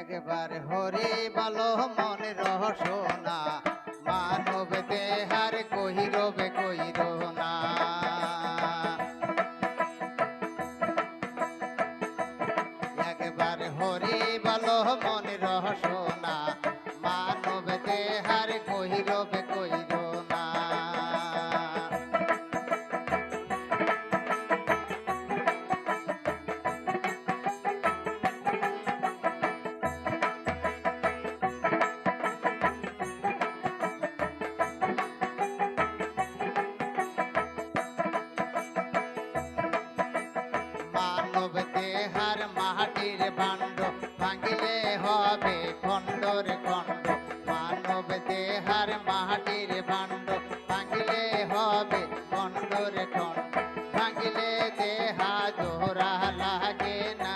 একবার হরি বলো মনে রহসোনা মানব দেহার কহিরবে কইর না। একবার হরি বলো মনে রহসোনা মানব দেহার কহিরবে কইর না। মানব দেহার মাটির ভাণ্ড ভাঙিলে হবে খণ্ডর খণ্ড। মানব দেহার মাটির ভাণ্ড ভাঙিলে হবে খণ্ডর খণ্ড। ভাঙিলে দেহা জোড়া লাগে না।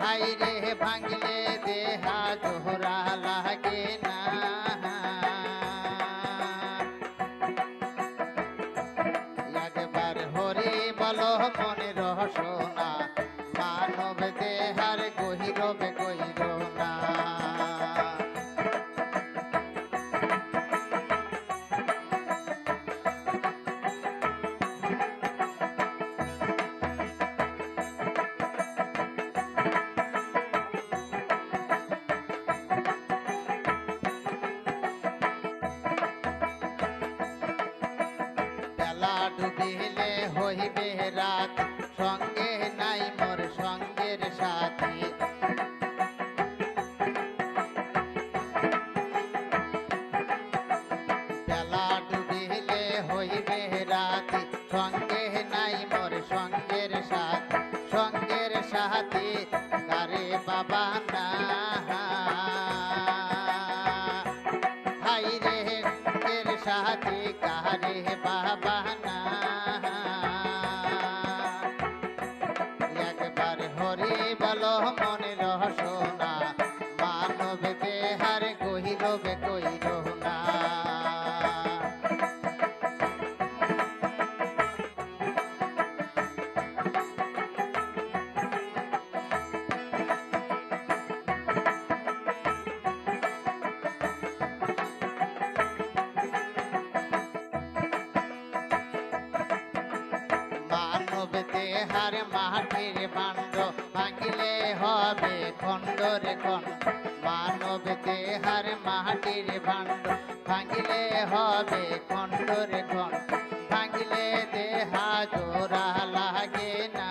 হাইরে ভাঙিলে দেহা জোড়া লাগে না। একবার হরি বলো মনে রহসোনা মানব দেহার গহিরবে কইর না। বেলা ডুবিলে হইবে রাত সঙ্গে নাই মোর সঙ্গের সাথী। বেলা ডুবিলে হইবে রাত সঙ্গে নাই মোর সঙ্গের সাথী। সঙ্গের সাথী কারে বাবা না। হাইরে এর সাথী কারে বাবা না। একবার হরি বলো মনে রহসোনা মানব দেহার গহিরবে কইর না। মানব দেহার মাটির ভাণ্ড ভাঙিলে হবে খণ্ডর খণ্ড। মানব দেহার মাটির ভাণ্ড ভাঙিলে হবে খণ্ডর খণ্ড। ভাঙিলে দেহা জোড়া লাগে না।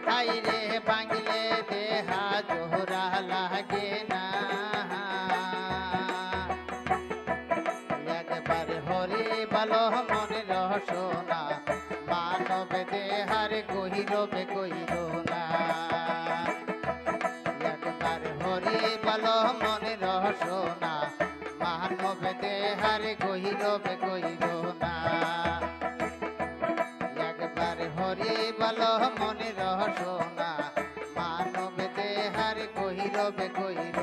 হাইরে ভাঙিলে দেহা জোড়া লাগে না। একবার হরি বলো মনে রহসোনা মানব দেহার গহিরবে কইর না। একবার হরি বলো মনে রহসোনা মানব দেহার গহিরবে কইর না। একবার হরি বলো মনে রহসোনা মানব দেহার গহিরবে কইর